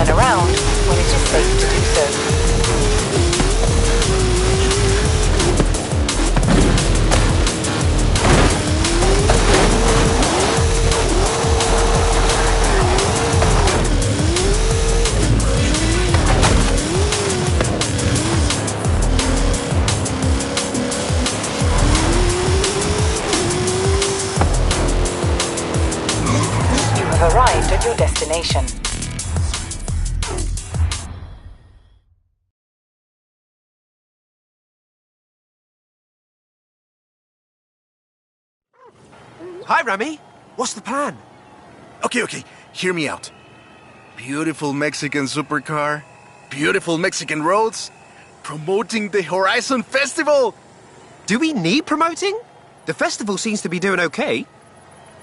Turn around when it is safe to do so. Arrived at your destination. Hi, Rami. What's the plan? Okay, hear me out. Beautiful Mexican supercar, beautiful Mexican roads, promoting the Horizon Festival. Do we need promoting? The festival seems to be doing okay.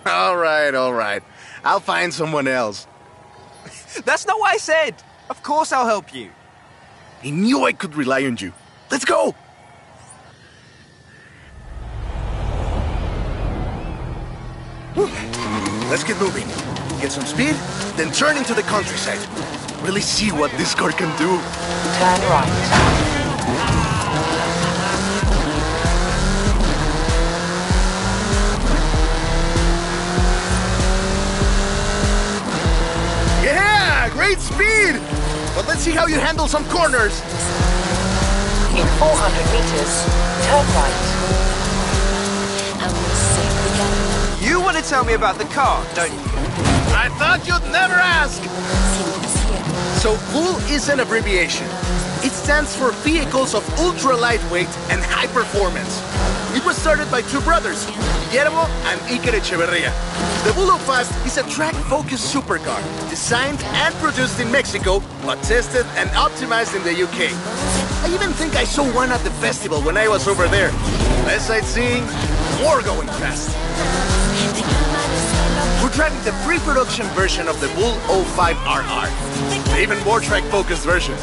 All right. I'll find someone else. That's not what I said. Of course I'll help you. I knew I could rely on you. Let's go! Let's get moving. Get some speed, then turn into the countryside. Really see what this car can do. Turn right. Great speed! But let's see how you handle some corners. In 400 meters, turn right. You want to tell me about the car, don't you? I thought you'd never ask! So, VUL is an abbreviation. It stands for Vehicles of Ultra Lightweight and High Performance. It was started by two brothers, Guillermo and Iker Echeverria. The VUL 05 is a track-focused supercar, designed and produced in Mexico, but tested and optimized in the UK. I even think I saw one at the festival when I was over there. Less sightseeing, more going fast. We're driving the pre-production version of the VUL 05RR, the even more track-focused version.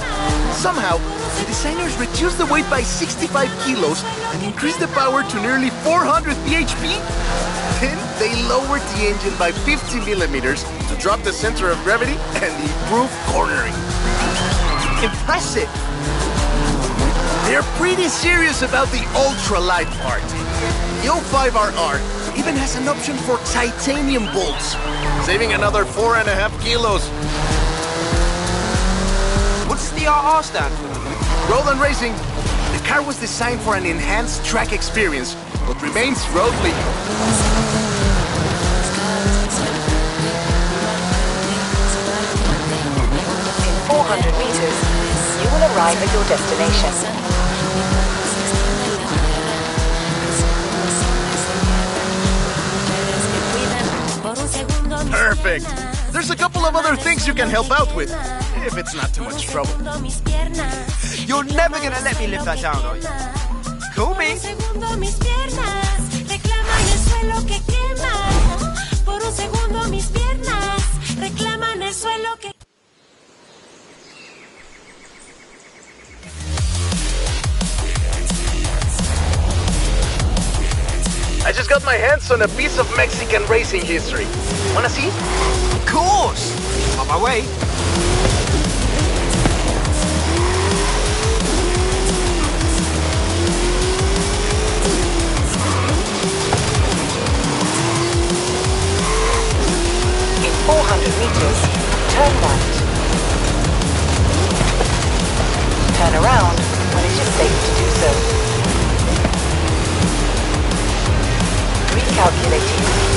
Somehow, the designers reduced the weight by 65 kilos and increased the power to nearly 400 bhp. Then they lowered the engine by 50 millimeters to drop the center of gravity and improve cornering. Impressive! They're pretty serious about the ultra-light part. The 05RR even has an option for titanium bolts, saving another 4.5 kilos. What's the RR stand for? Road and Racing. The car was designed for an enhanced track experience, but remains road legal. In 400 meters, you will arrive at your destination. Perfect! There's a couple of other things you can help out with, if it's not too much trouble. You're never gonna let me live that down, are you? Call me! I just got my hands on a piece of Mexican racing history. Wanna see? Of course! On my way. In 400 meters, turn right. Turn around when it is safe to do so. Recalculating route.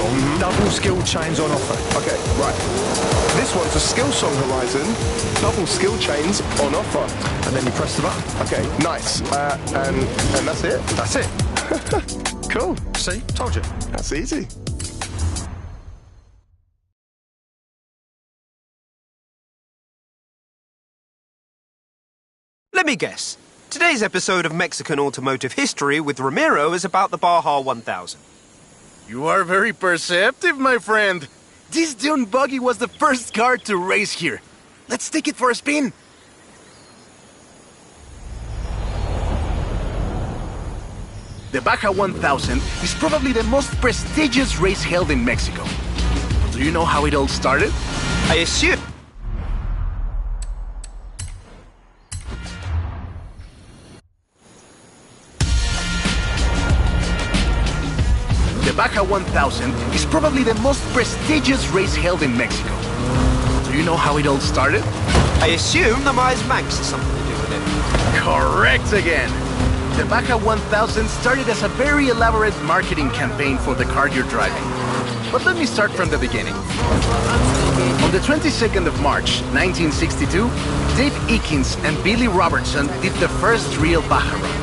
song, double skill chains on offer. Okay, right. This one's a skill song Horizon, double skill chains on offer. And then you press the button. Okay, nice. And that's it? That's it. Cool. See, told you. That's easy. Let me guess. Today's episode of Mexican Automotive History with Ramiro is about the Baja 1000. You are very perceptive, my friend. This dune buggy was the first car to race here. Let's take it for a spin. The Baja 1000 is probably the most prestigious race held in Mexico. Do you know how it all started? I assume... The Baja 1000 is probably the most prestigious race held in Mexico. Do you know how it all started? I assume the Myers Manx has something to do with it. Correct again. The Baja 1000 started as a very elaborate marketing campaign for the car you're driving. But let me start from the beginning. On the 22nd of March, 1962, Dave Eakins and Billy Robertson did the first real Baja run.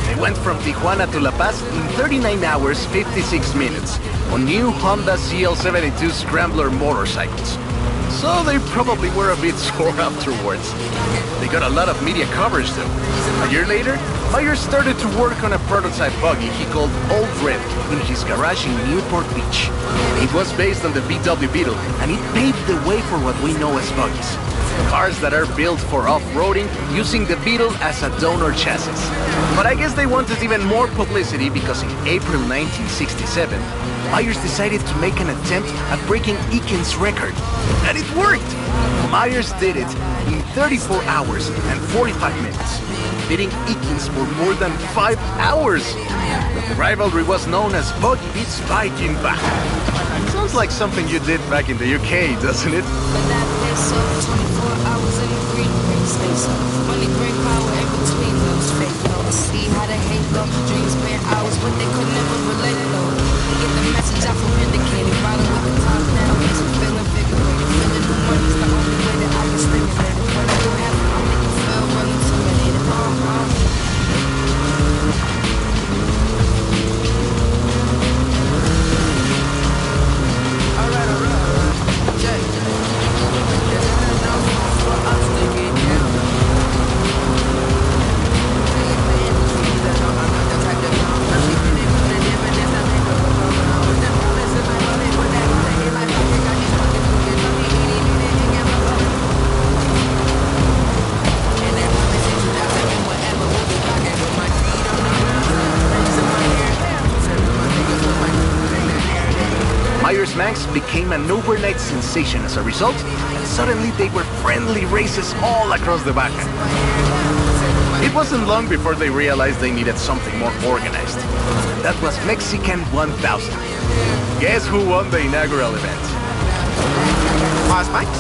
They went from Tijuana to La Paz in 39 hours, 56 minutes on new Honda CL72 Scrambler motorcycles. So they probably were a bit sore afterwards. They got a lot of media coverage though. A year later, Myers started to work on a prototype buggy he called Old Red in his garage in Newport Beach. It was based on the VW Beetle, and it paved the way for what we know as buggies. Cars that are built for off-roading using the Beetle as a donor chassis. But I guess they wanted even more publicity because in April 1967, Myers decided to make an attempt at breaking Eakins' record. And it worked! Myers did it in 34 hours and 45 minutes, beating Eakins for more than 5 hours. The rivalry was known as Buggy Beats Bike in Baja. Sounds like something you did back in the UK, doesn't it? Manx became an overnight sensation as a result, and suddenly they were friendly races all across the Baja. It wasn't long before they realized they needed something more organized. And that was Mexican 1000. Guess who won the inaugural event? Myers Manx?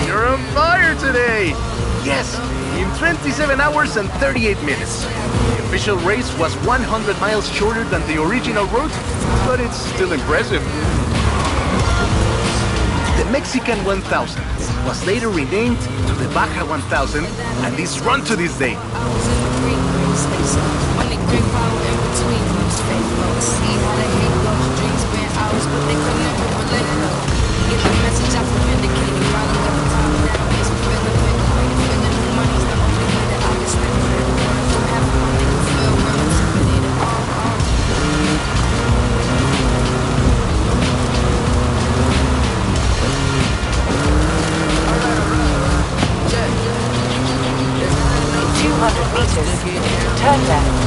You're on fire today! Yes, in 27 hours and 38 minutes. The official race was 100 miles shorter than the original route, but it's still impressive. The Mexican 1000 was later renamed to the Baja 1000 and is run to this day. In 200 meters, turn left.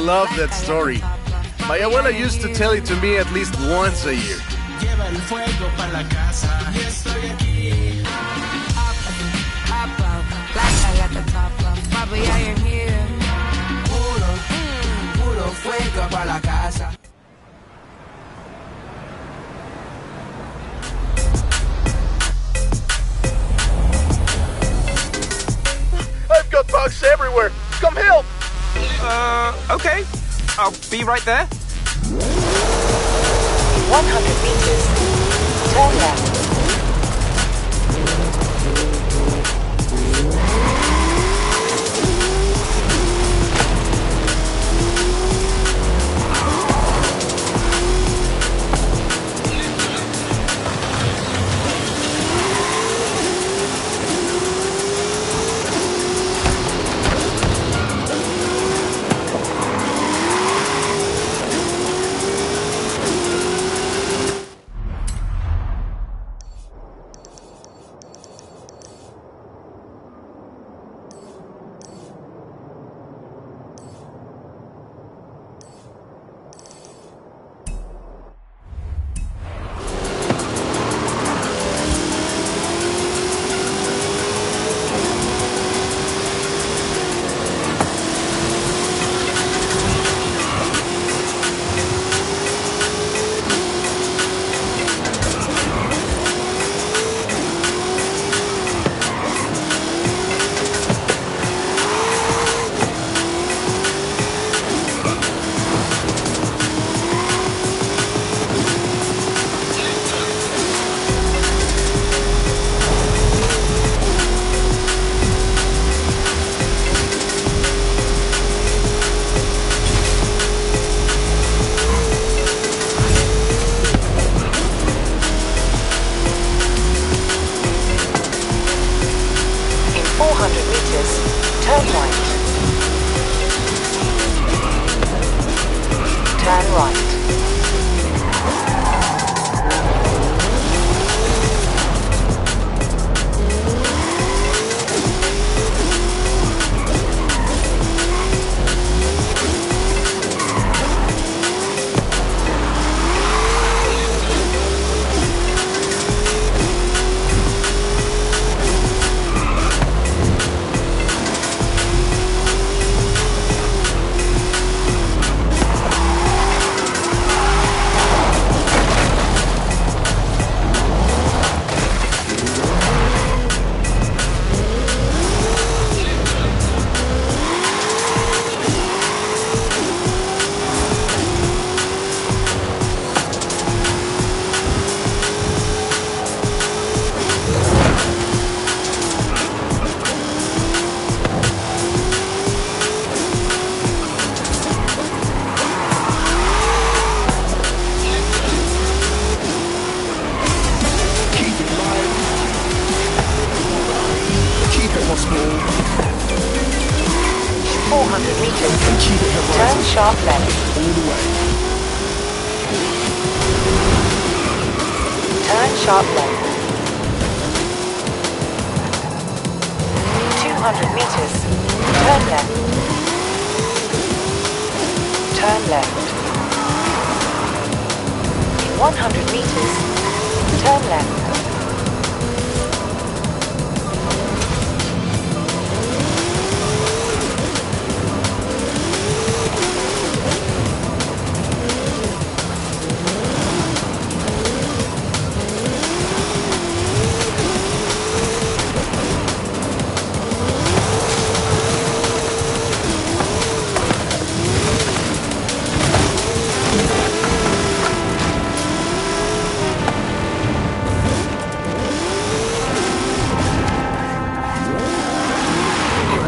love that story. My abuela used to tell it to me at least once a year. I've got bugs everywhere. Come help! Okay. I'll be right there. 100 meters. Turn left. Turn right. Turn right. Turn sharp left. All the way. Turn sharp left. 200 meters. Turn left. Turn left. In 100 meters, turn left.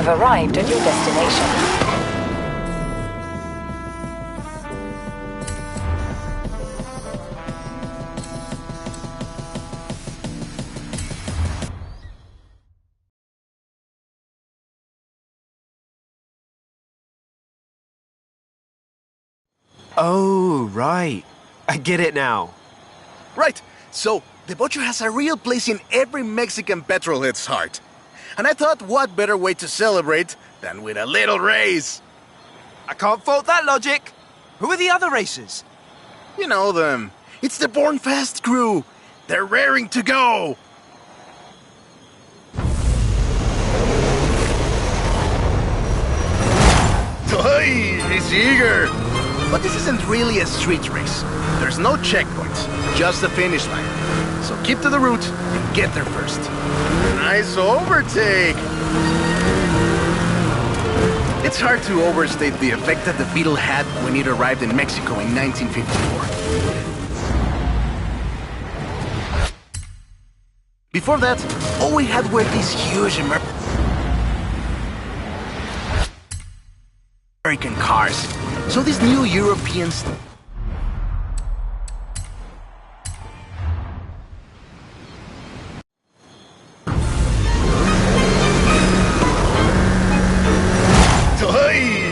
Have arrived at your destination. Oh, right. I get it now. Right, so the Bocho has a real place in every Mexican petrolhead's heart. And I thought, what better way to celebrate than with a little race? I can't fault that logic. Who are the other racers? You know them. It's the Born Fast crew. They're raring to go. Hey, he's eager. But this isn't really a street race. There's no checkpoints, just a finish line. So keep to the route and get there first. Nice overtake. It's hard to overstate the effect that the Beetle had when it arrived in Mexico in 1954. Before that, all we had were these huge American cars. So these new Europeans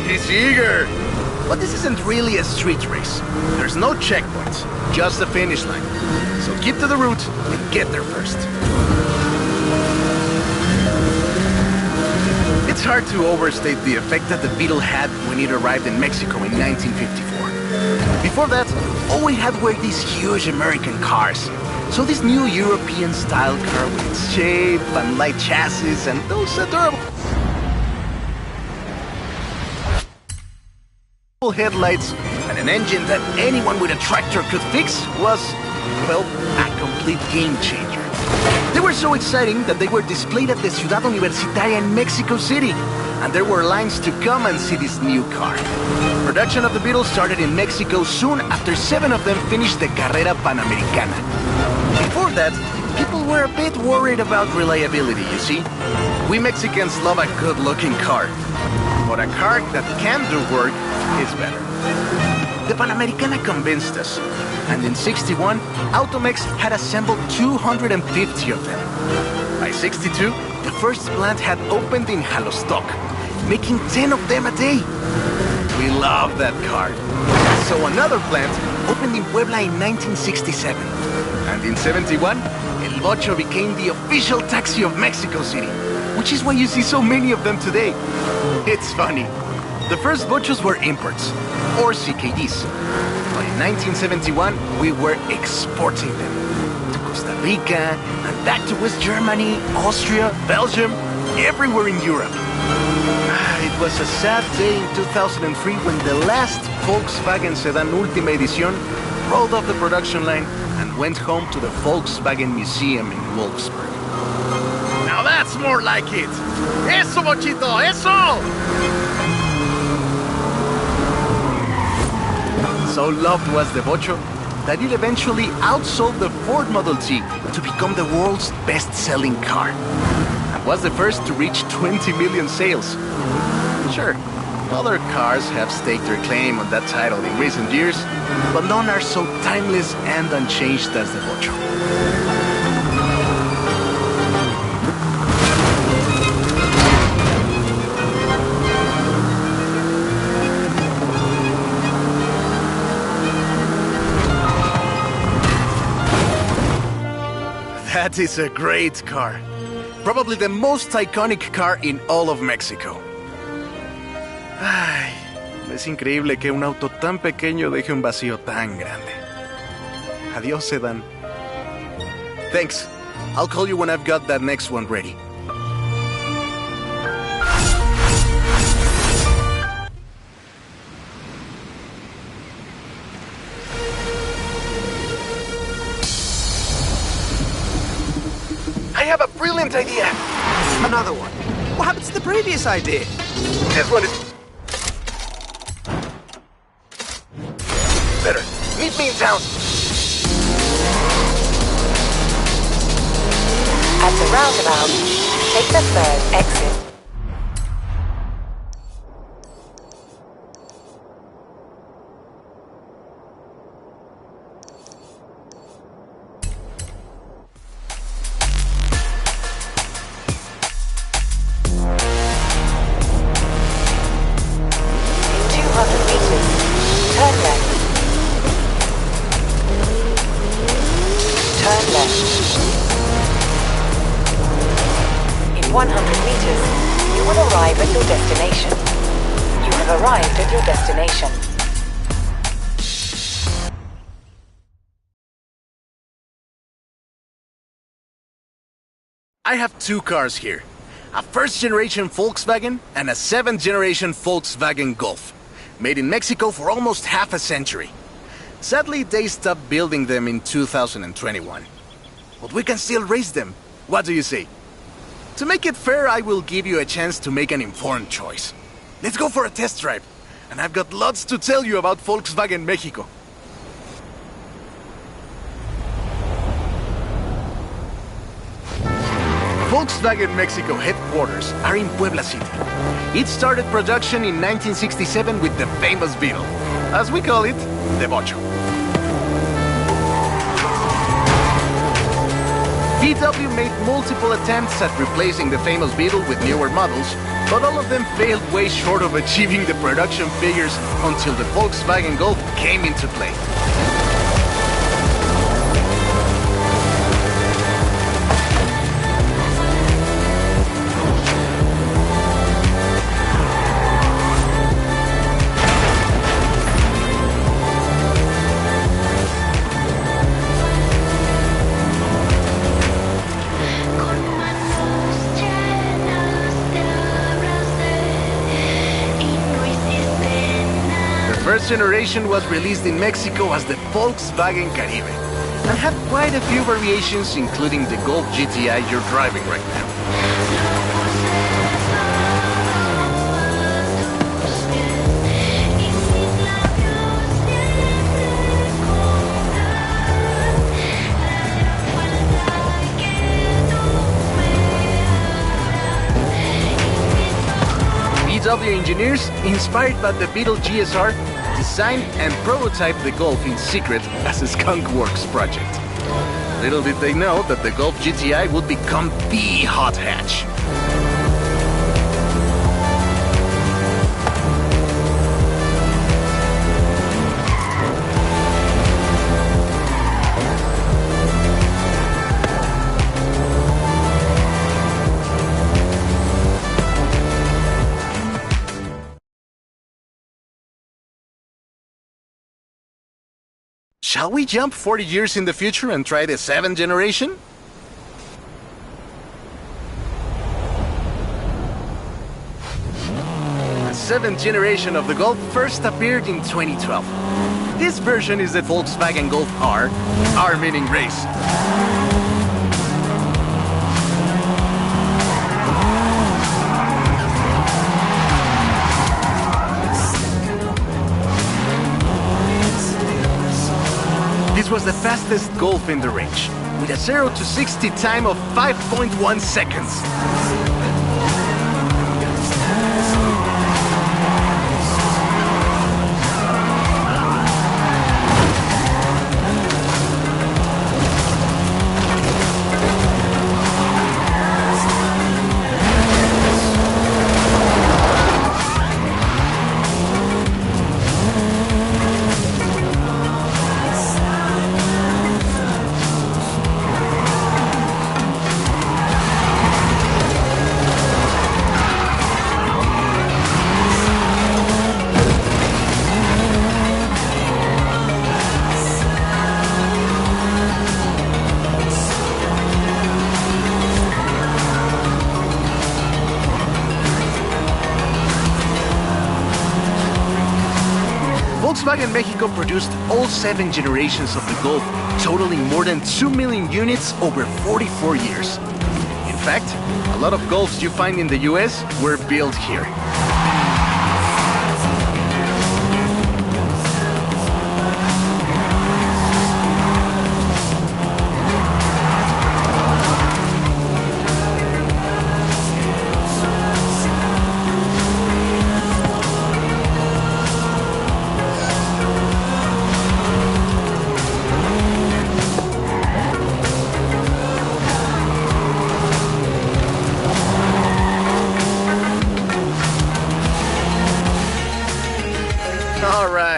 he's eager. But this isn't really a street race. There's no checkpoints, just a finish line. So keep to the route and get there first. It's hard to overstate the effect that the Beetle had when it arrived in Mexico in 1954. Before that, all we had were these huge American cars. So this new European-style car with its shape and light chassis and those adorable headlights and an engine that anyone with a tractor could fix was, well, a complete game changer. They were so exciting that they were displayed at the Ciudad Universitaria in Mexico City, and there were lines to come and see this new car. Production of the Beetle started in Mexico soon after 7 of them finished the Carrera Panamericana. Before that, people were a bit worried about reliability, you see. We Mexicans love a good-looking car, but a car that can do work is better. The Panamericana convinced us, and in '61, Automex had assembled 250 of them. By '62, the first plant had opened in Jalostoc, making 10 of them a day. We love that car. So another plant opened in Puebla in 1967. And in '71, El Bocho became the official taxi of Mexico City, which is why you see so many of them today. It's funny. The first Bochos were imports, or CKDs. But in 1971, we were exporting them to Costa Rica, and back to West Germany, Austria, Belgium, everywhere in Europe. It was a sad day in 2003 when the last Volkswagen sedan Última Edición rolled off the production line and went home to the Volkswagen Museum in Wolfsburg. Now that's more like it! Eso, Bochito, eso! So loved was the Bocho that it eventually outsold the Ford Model T to become the world's best-selling car. And was the first to reach 20 million sales. Sure, other cars have staked their claim on that title in recent years, but none are so timeless and unchanged as the Bocho. That is a great car. Probably the most iconic car in all of Mexico. Ay, es increíble que un auto tan pequeño deje un vacío tan grande. Adiós, sedan. Thanks. I'll call you when I've got that next one ready. I have a brilliant idea! Another one. What happened to the previous idea? This one is better. Meet me in town. At the roundabout, take the third exit. In 100 meters, you will arrive at your destination. You have have arrived at your destination. I have two cars here. A first-generation Volkswagen and a seventh-generation Volkswagen Golf. Made in Mexico for almost half a century. Sadly, they stopped building them in 2021. But we can still race them. What do you say? To make it fair, I will give you a chance to make an informed choice. Let's go for a test drive. And I've got lots to tell you about Volkswagen Mexico. Volkswagen Mexico headquarters are in Puebla City. It started production in 1967 with the famous Beetle. As we call it, the Bocho. VW made multiple attempts at replacing the famous Beetle with newer models, but all of them failed way short of achieving the production figures until the Volkswagen Golf came into play. First generation was released in Mexico as the Volkswagen Caribe and had quite a few variations, including the Golf GTI you're driving right now. VW engineers, inspired by the Beetle GSR, designed and prototyped the Golf in secret as a Skunk Works project. Little did they know that the Golf GTI would become the hot hatch. Shall we jump 40 years in the future and try the 7th generation? The 7th generation of the Golf first appeared in 2012. This version is the Volkswagen Golf R, R meaning race. This was the fastest Golf in the range, with a 0 to 60 time of 5.1 seconds. Volkswagen Mexico produced all 7 generations of the Golf, totaling more than 2 million units over 44 years. In fact, a lot of Golfs you find in the US were built here.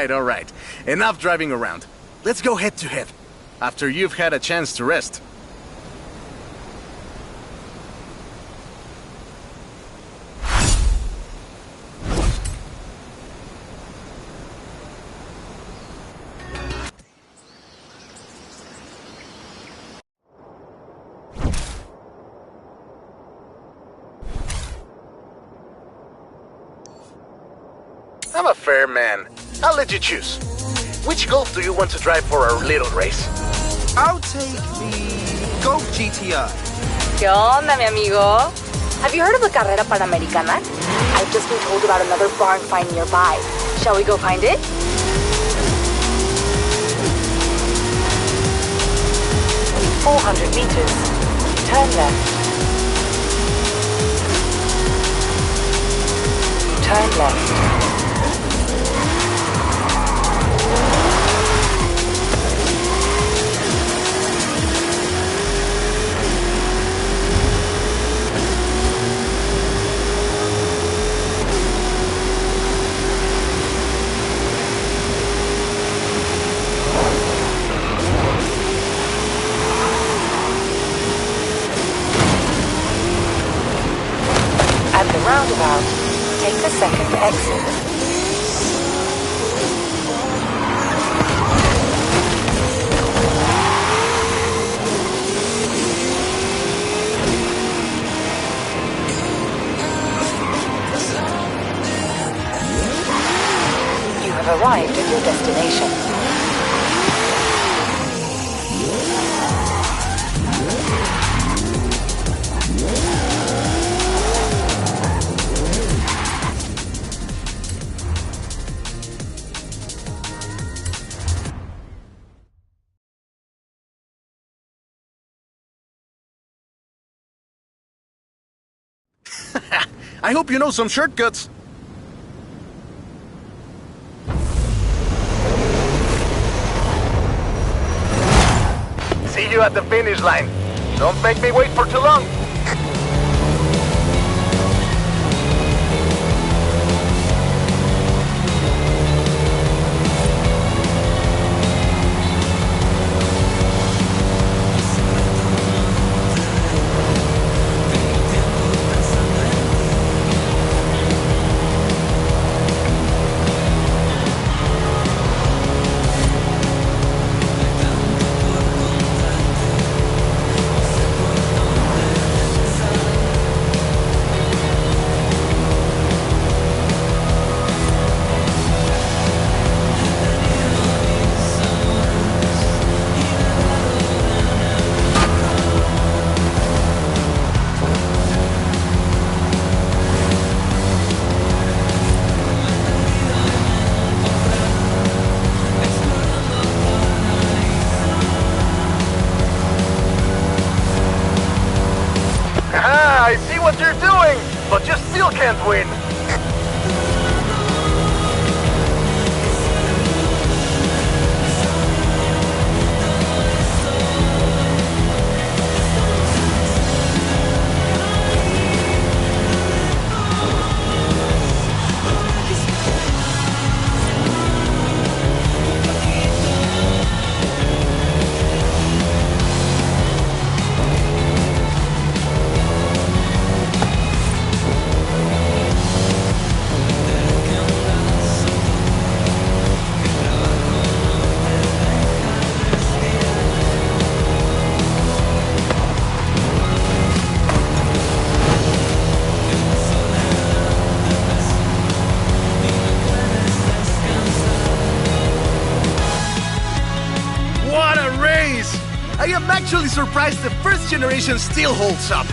All right. Enough driving around. Let's go head to head, after you've had a chance to rest. I'm a fair man. I'll let you choose. Which Golf do you want to drive for our little race? I'll take the Golf GTI. ¿Qué onda, mi amigo? Have you heard of the Carrera Panamericana? I've just been told about another barn find nearby. Shall we go find it? In 400 meters, turn left. Turn left. At the roundabout, take the second exit. You have arrived at your destination. I hope you know some shortcuts. See you at the finish line. Don't make me wait for too long. I see what you're doing, but you still can't win. I am actually surprised the first generation still holds up.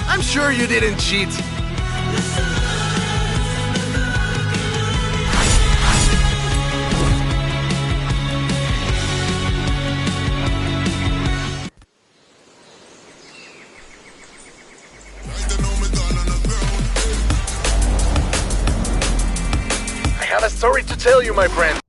I'm sure you didn't cheat. I have a story to tell you, my friend.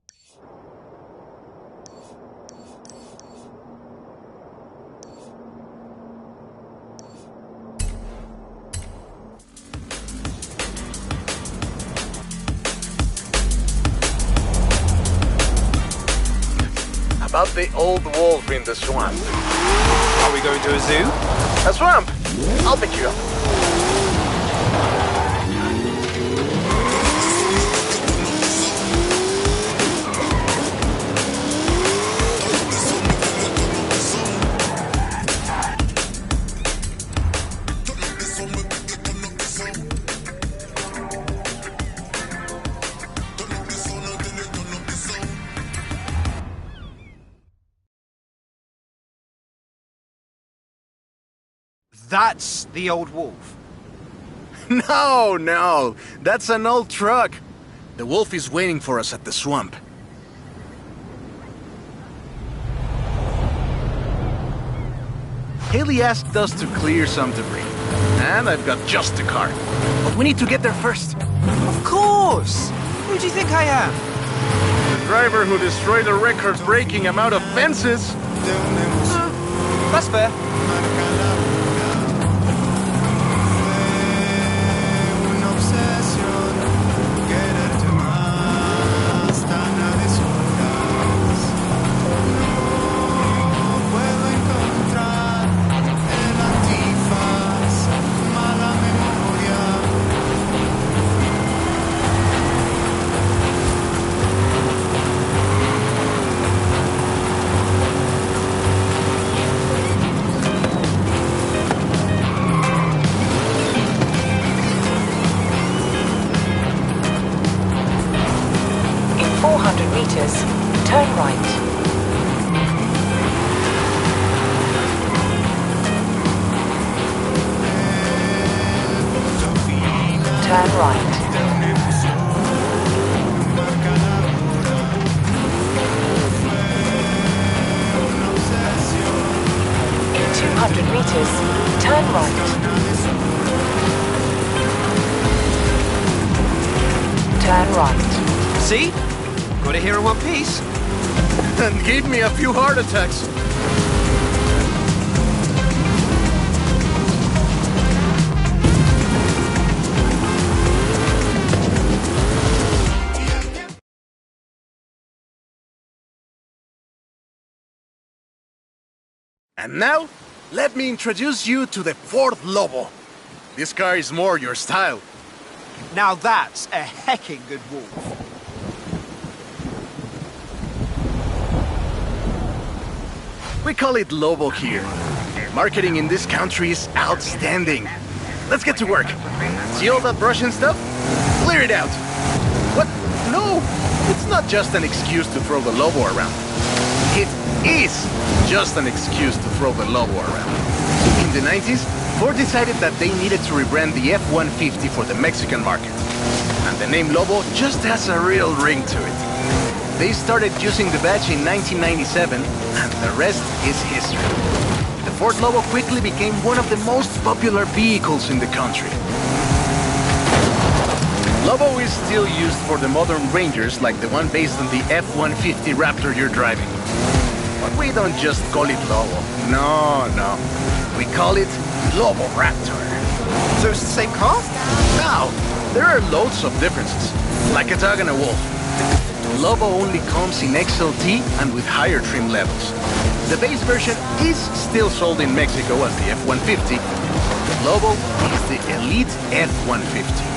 About the old wolf in the swamp. Are we going to a zoo? A swamp? I'll pick you up. That's the old wolf. No, that's an old truck. The wolf is waiting for us at the swamp. Haley asked us to clear some debris, and I've got just the car. But we need to get there first. Of course! Who do you think I am? The driver who destroyed a record-breaking amount of fences. That's fair. Turn right. Turn right. In 200 meters, turn right. Turn right. See? Got it here in one piece. And gave me a few heart attacks. And now, let me introduce you to the Ford Lobo. This car is more your style. Now that's a hecking good wolf. We call it Lobo here. Marketing in this country is outstanding. Let's get to work. See all that brush and stuff? Clear it out. What? No! It's not just an excuse to throw the Lobo around. It is just an excuse to throw the Lobo around. In the 90s, Ford decided that they needed to rebrand the F-150 for the Mexican market. And the name Lobo just has a real ring to it. They started using the badge in 1997, and the rest is history. The Ford Lobo quickly became one of the most popular vehicles in the country. Lobo is still used for the modern Rangers like the one based on the F-150 Raptor you're driving. But we don't just call it Lobo. No. We call it Lobo Raptor. So it's the same car? Now, there are loads of differences, like a dog and a wolf. Lobo only comes in XLT and with higher trim levels. The base version is still sold in Mexico as the F-150. Lobo is the elite F-150.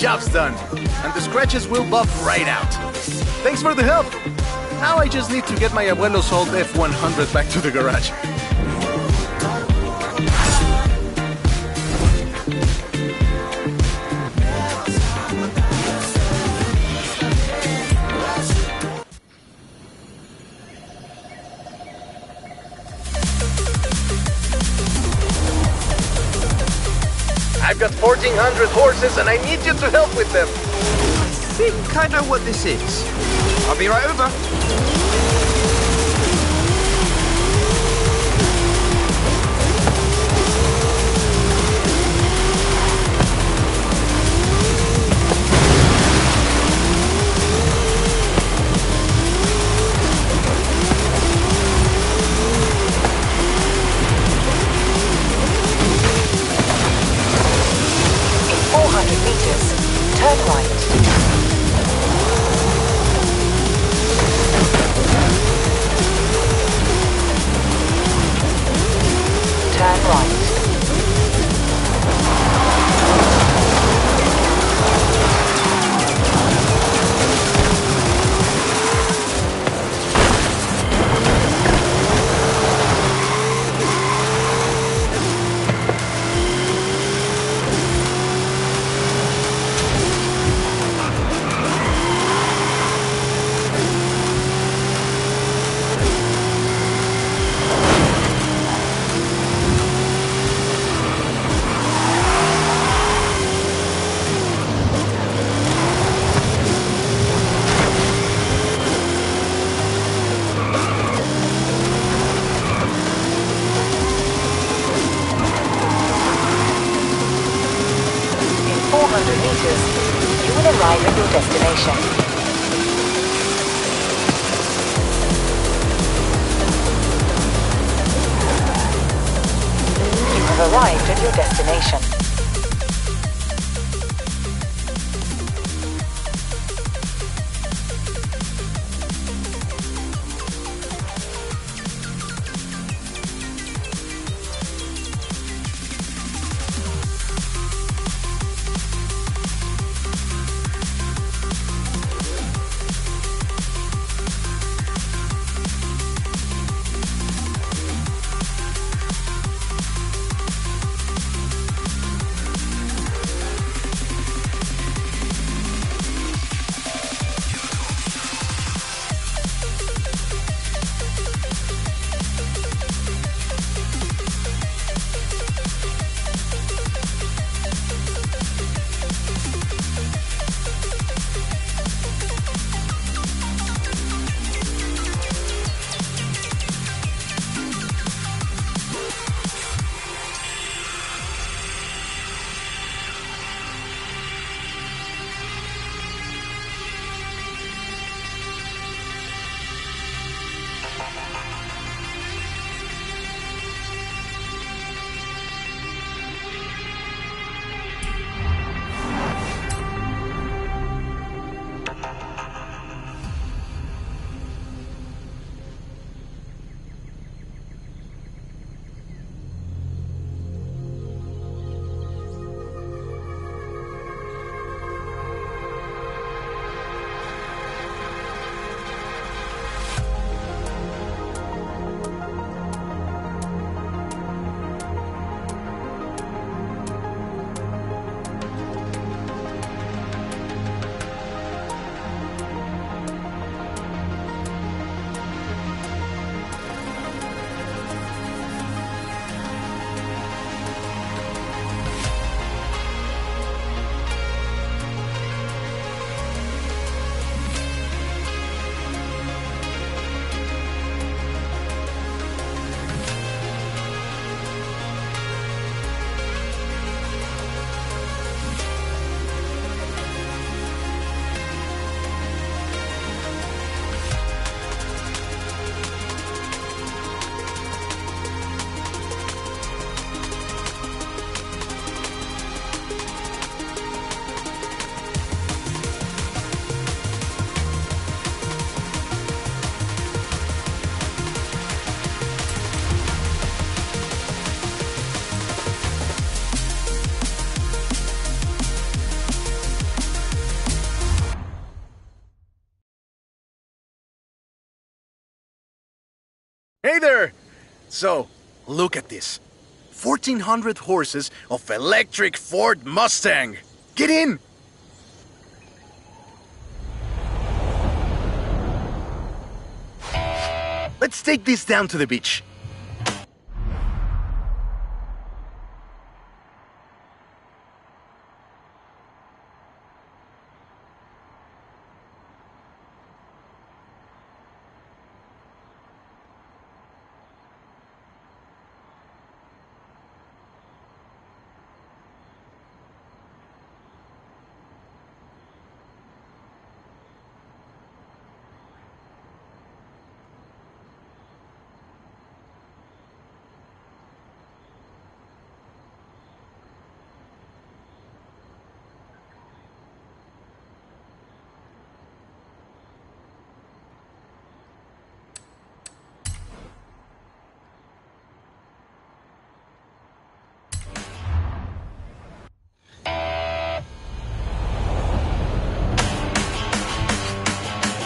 job's done. And the scratches will buff right out. Thanks for the help. Now I just need to get my abuelo's old F100 back to the garage. I've got 1,400 horses and I need you to help with them. I think I know what this is. I'll be right over. In 400 meters, turn right. Turn right. You will arrive at your destination. You have arrived at your destination. Hey there! So, look at this. 1,400 horses of electric Ford Mustang. Get in! Let's take this down to the beach.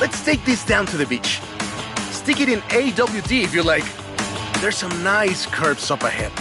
Let's take this down to the beach. Stick it in AWD if you like. There's some nice curves up ahead.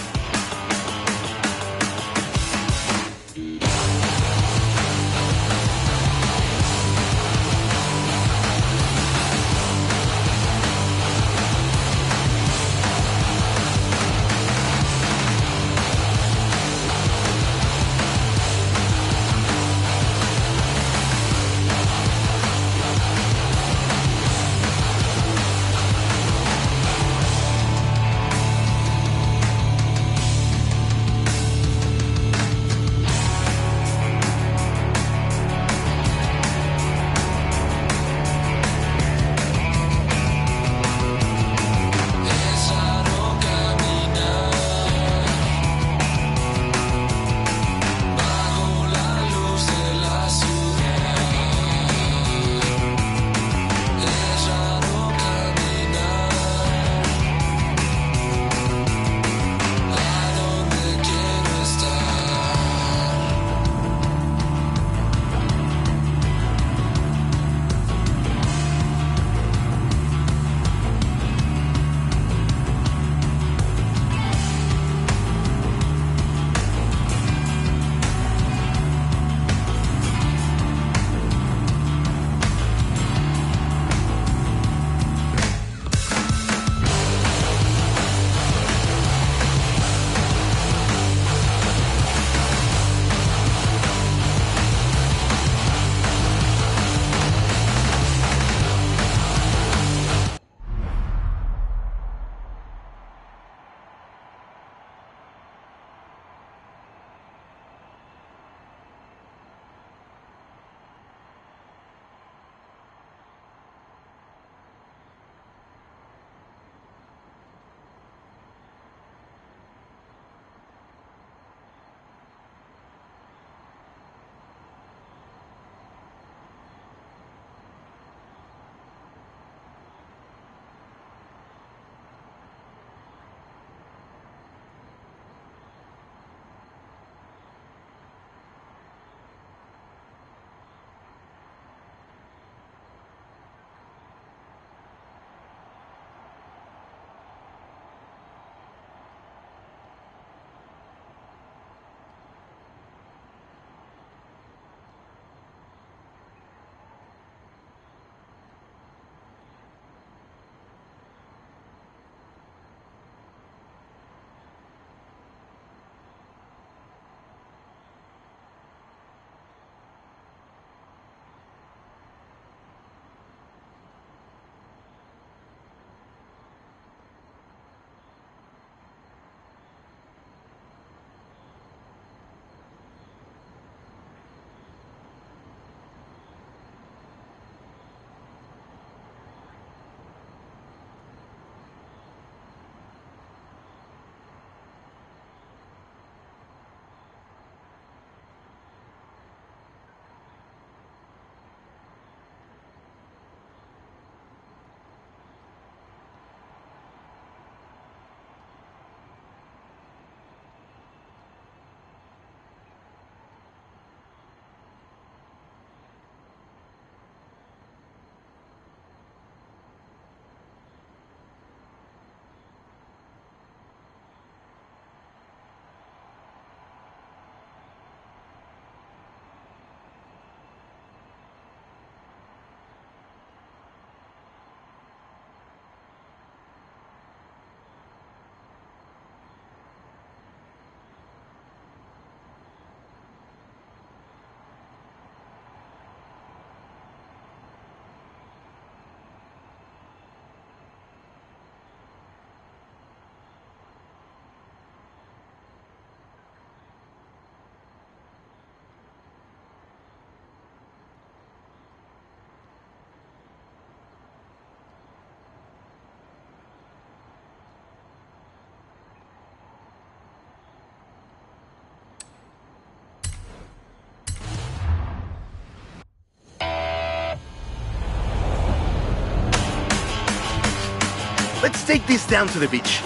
Let's take this down to the beach.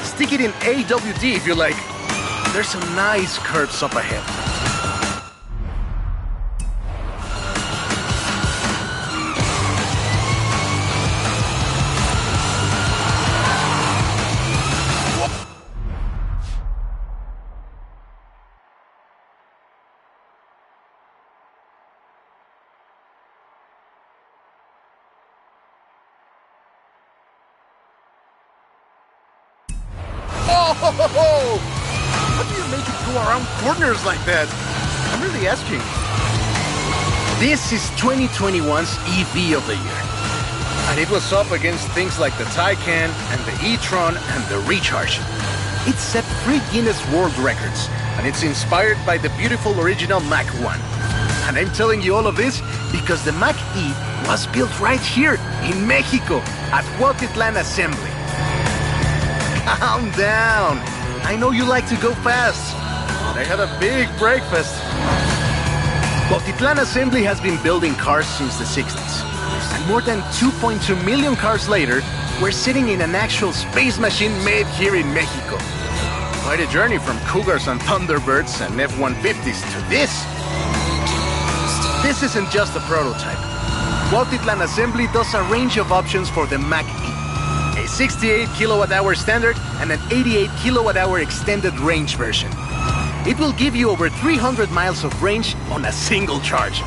Stick it in AWD if you like. There's some nice curves up ahead. Oh! How do you make it go around corners like that? I'm really asking. This is 2021's EV of the year. And it was up against things like the Taycan and the e-tron and the Recharge. It set 3 Guinness World Records, and it's inspired by the beautiful original Mach 1. And I'm telling you all of this because the Mach E was built right here in Mexico at Cuautitlán Assembly. Calm down. I know you like to go fast. They had a big breakfast. Cuautitlán Assembly has been building cars since the 60s. And more than 2.2 million cars later, we're sitting in an actual space machine made here in Mexico. Quite a journey from Cougars and Thunderbirds and F-150s to this. This isn't just a prototype. Cuautitlán Assembly does a range of options for the Mach E. A 68 kilowatt-hour standard and an 88 kilowatt-hour extended range version. It will give you over 300 miles of range on a single charge.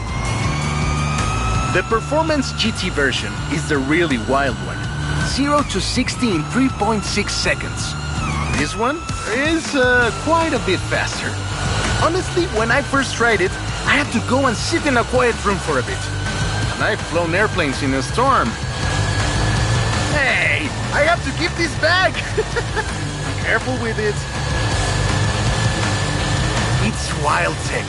The Performance GT version is the really wild one. 0 to 60 in 3.6 seconds. This one is quite a bit faster. Honestly, when I first tried it, I had to go and sit in a quiet room for a bit. And I've flown airplanes in a storm. Hey, I have to keep this back. Be careful with it. It's wild tech.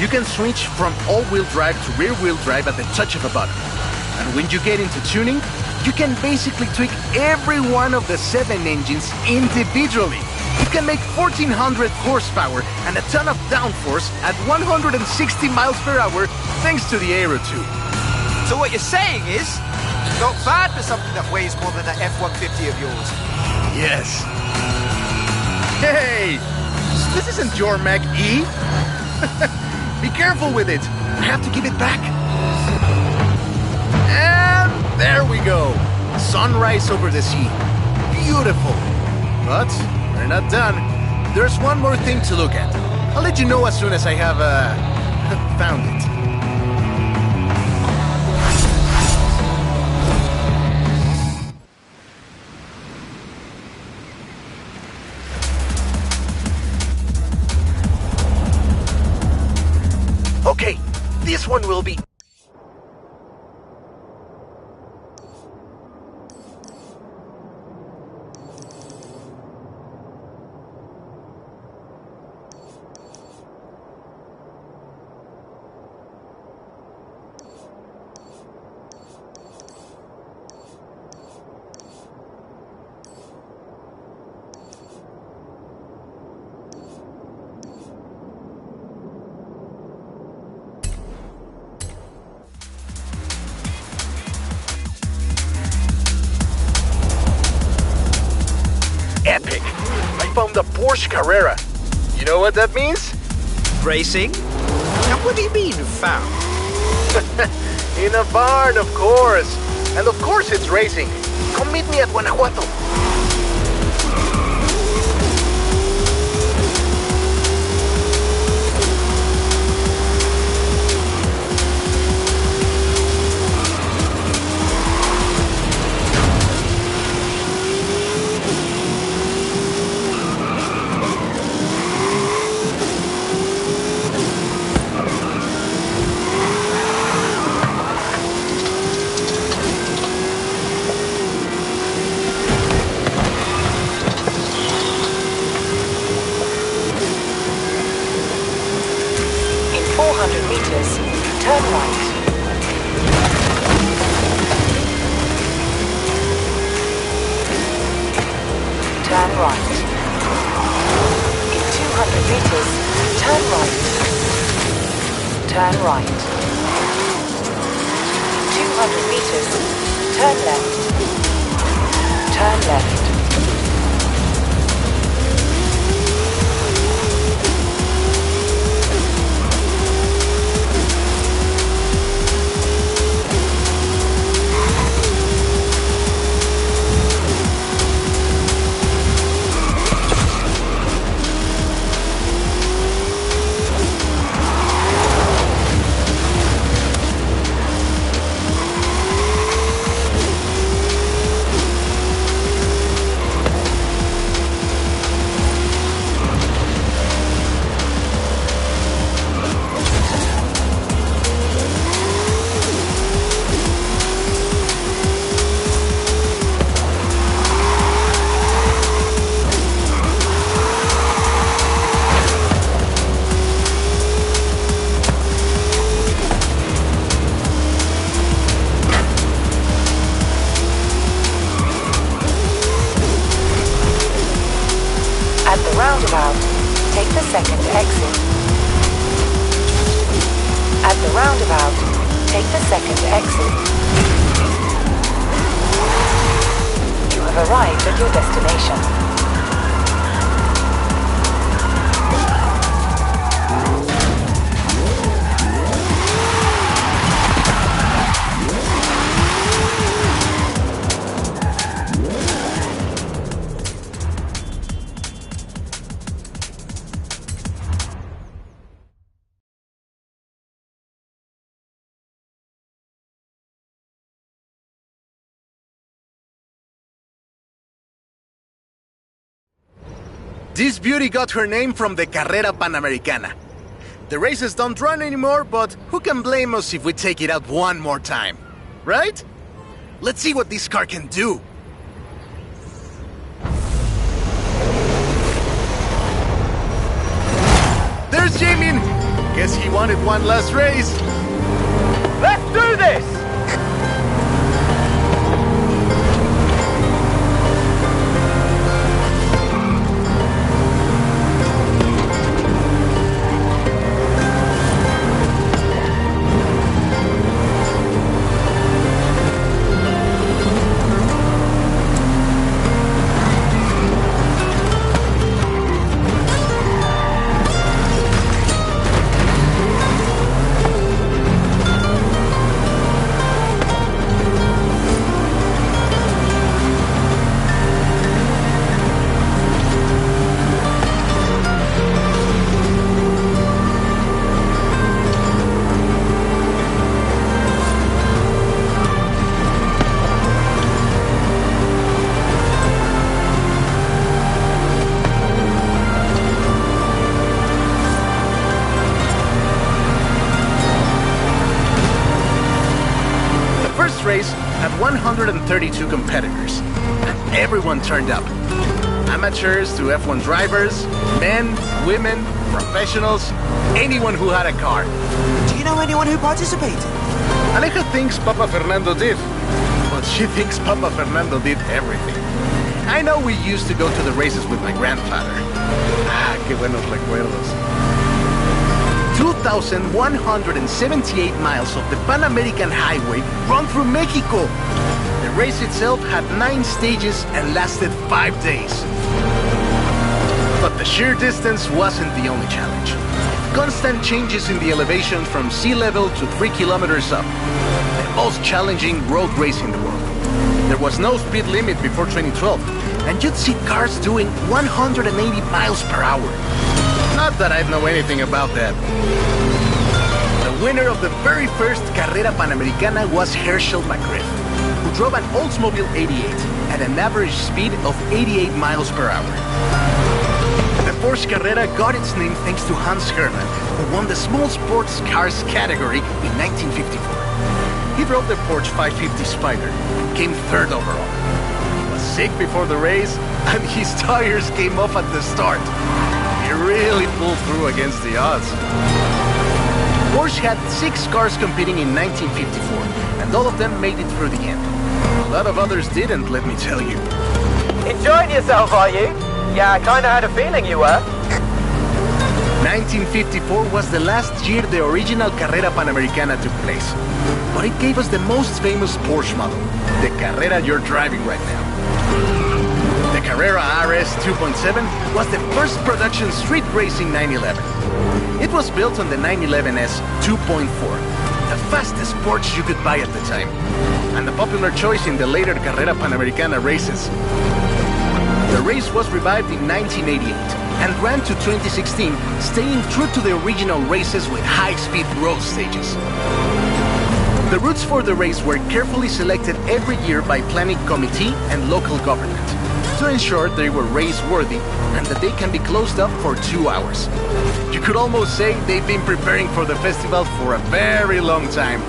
You can switch from all-wheel drive to rear-wheel drive at the touch of a button. And when you get into tuning, you can basically tweak every one of the 7 engines individually. It can make 1400 horsepower and a ton of downforce at 160 miles per hour thanks to the Aero 2. So what you're saying is, not bad for something that weighs more than that F-150 of yours. Yes. Hey! This isn't your Mach E. Be careful with it. I have to give it back. And there we go. Sunrise over the sea. Beautiful. But we're not done. There's one more thing to look at. I'll let you know as soon as I have found it. Okay, this one will be... Epic! I found a Porsche Carrera. You know what that means? Racing? Now, what do you mean, found? In a barn, of course. And of course it's racing. Come meet me at Guanajuato. Turn right. Turn right. In 200 meters, turn right. Turn right. 200 meters, turn left. turn left. At the roundabout, take the second exit. At the roundabout, take the second exit. You have arrived at your destination. This beauty got her name from the Carrera Panamericana. The races don't run anymore, but who can blame us if we take it out one more time? Right? Let's see what this car can do. There's Jamin! Guess he wanted one last race. Let's do this! Race had 132 competitors, and everyone turned up. Amateurs to F1 drivers, men, women, professionals, anyone who had a car. Do you know anyone who participated? Aleja thinks Papa Fernando did, but she thinks Papa Fernando did everything. I know we used to go to the races with my grandfather. Ah, qué buenos recuerdos. 2,178 miles of the Pan American Highway run through Mexico. The race itself had 9 stages and lasted 5 days. But the sheer distance wasn't the only challenge. Constant changes in the elevation from sea level to 3 kilometers up. The most challenging road race in the world. There was no speed limit before 2012, and you'd see cars doing 180 miles per hour. Not that I know anything about that. The winner of the very first Carrera Panamericana was Herschel McGriff, who drove an Oldsmobile 88 at an average speed of 88 miles per hour. The Porsche Carrera got its name thanks to Hans Hermann, who won the small sports cars category in 1954. He drove the Porsche 550 Spider and came 3rd overall. He was sick before the race, and his tires came off at the start. He really pulled through against the odds. Porsche had 6 cars competing in 1954, and all of them made it through the end. A lot of others didn't, let me tell you. Enjoying yourself, are you? Yeah, I kinda had a feeling you were. 1954 was the last year the original Carrera Panamericana took place. But it gave us the most famous Porsche model, the Carrera you're driving right now. The Carrera RS 2.7 was the first production street racing 911. It was built on the 911S 2.4, the fastest Porsche you could buy at the time, and a popular choice in the later Carrera Panamericana races. The race was revived in 1988 and ran to 2016, staying true to the original races with high-speed road stages. The routes for the race were carefully selected every year by planning committee and local government to ensure they were race-worthy and that they can be closed up for 2 hours. You could almost say they've been preparing for the festival for a very long time.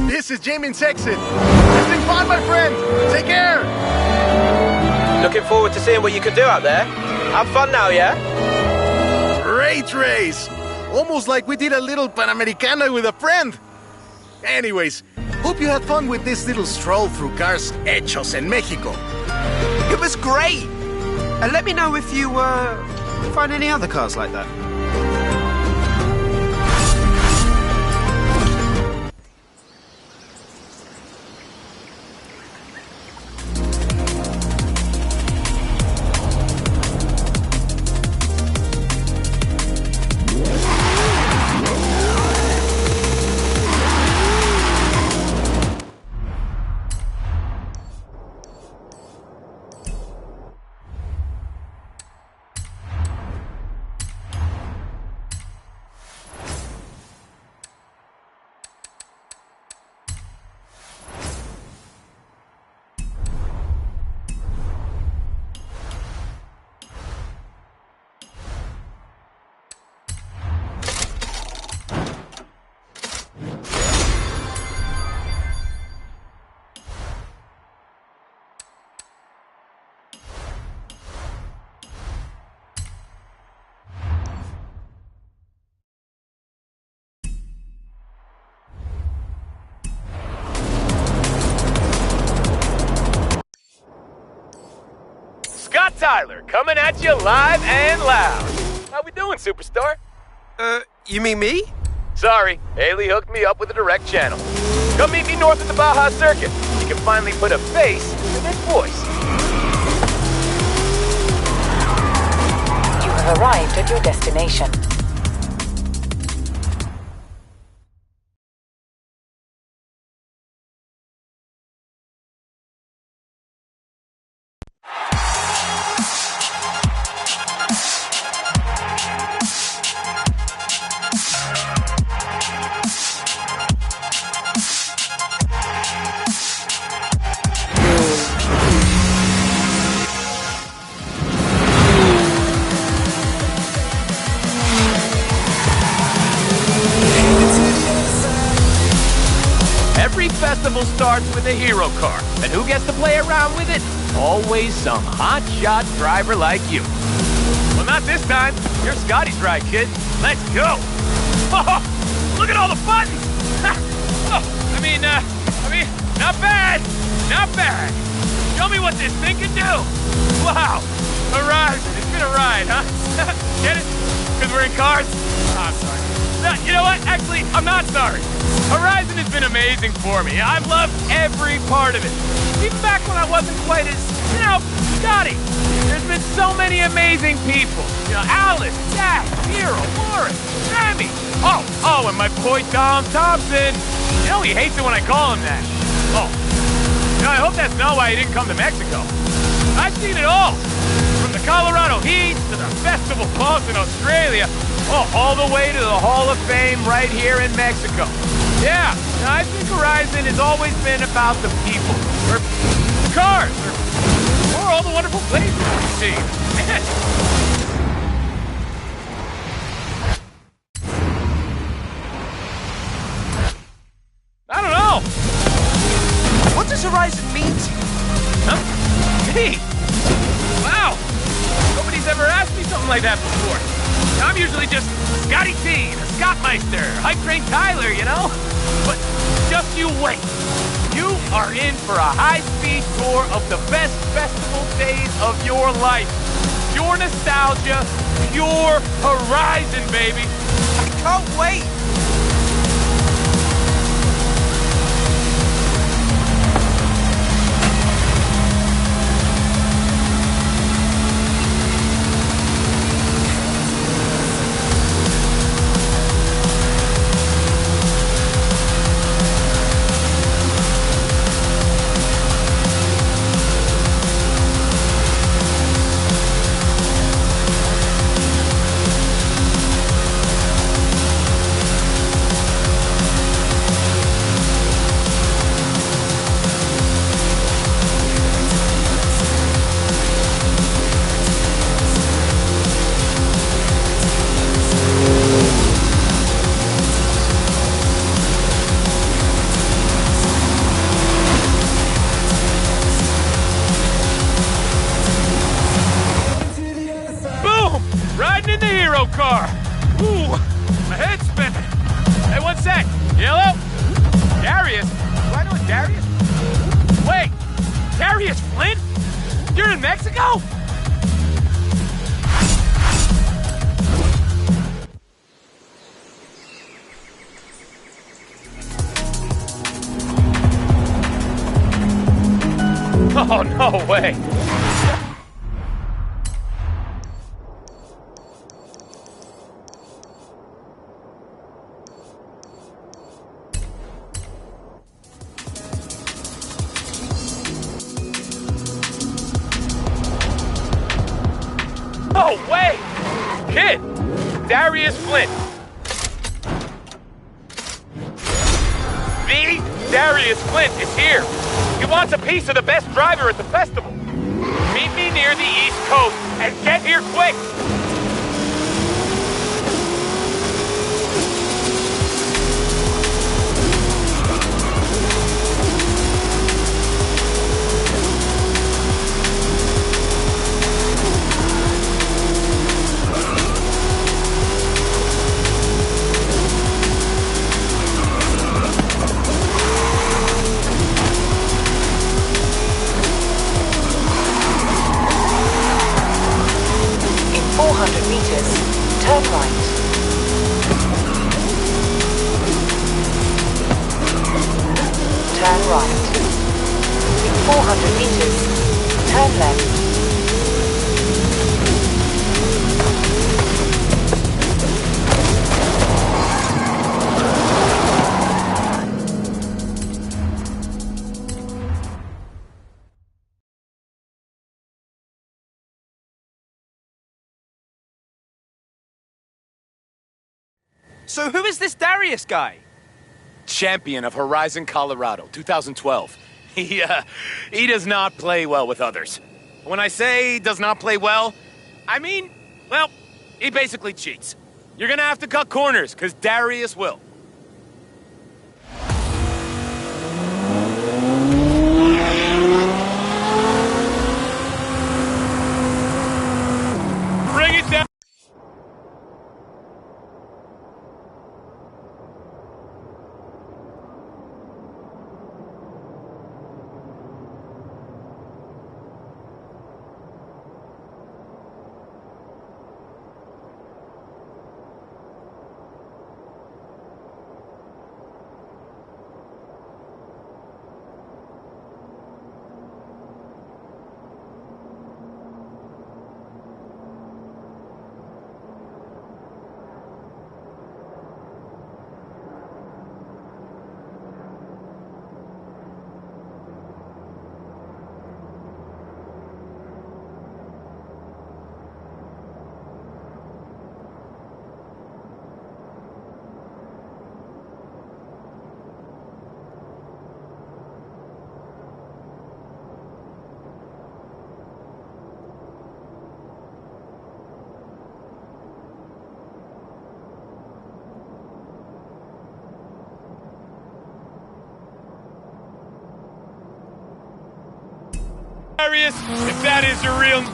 This is Jamin's exit. It's been fun, my friend. Take care. Looking forward to seeing what you can do out there. Have fun now, yeah? Great race. Almost like we did a little Panamericana with a friend. Anyways, hope you had fun with this little stroll through cars hechos en Mexico. It was great! And let me know if you, find any other cars like that. Scott Tyler, coming at you live and loud. How we doing, superstar? You mean me? Sorry, Haley hooked me up with a direct channel. Come meet me north of the Baja Circuit. You can finally put a face to this voice. You have arrived at your destination. Every festival starts with a hero car, and who gets to play around with it? Always some hotshot driver like you. Well, not this time. You're Scotty's ride, kid. Let's go. Oh, look at all the buttons. I mean, not bad. Not bad. Show me what this thing can do. Wow. Horizon. It's been a ride, huh? Get it? Because we're in cars? Oh, I'm sorry. No, you know what? Actually, I'm not sorry. Horizon has been amazing for me. I've loved every part of it. Even back when I wasn't quite as, Scotty. There's been so many amazing people. Alice, Jack, Hero, Warren, Sammy. Oh, and my boy Tom Thompson. He hates it when I call him that. Oh. I hope that's not why he didn't come to Mexico. I've seen it all. From the Colorado Heat to the Festival Falls in Australia. All the way to the Hall of Fame right here in Mexico. Yeah, I think Horizon has always been about the people, or the cars, or all the wonderful places we've seen. I don't know. What does Horizon mean to you? Huh? Me? Wow. Nobody's nobody's ever asked me something like that before. I'm usually just Scotty T, the Scottmeister, Hype Train Tyler, you know? But just you wait. You are in for a high-speed tour of the best festival days of your life. Pure nostalgia, pure horizon, baby. I can't wait! Riding in the hero car. Ooh, my head's spinning. Hey, one sec. Yellow? Darius? Do I know a Darius? Wait, Darius Flint? You're in Mexico? Oh, no way. No way! Kid! Darius Flint. The Darius Flint is here. He wants a piece of the best driver at the festival. Meet me near the East Coast and get here quick! Turn right. Turn right. In 400 meters, turn left. So who is this Darius guy? Champion of Horizon Colorado, 2012. He does not play well with others. When I say does not play well, I mean, well, he basically cheats. You're gonna have to cut corners, because Darius will. Bring it down! Darius, if that is your real...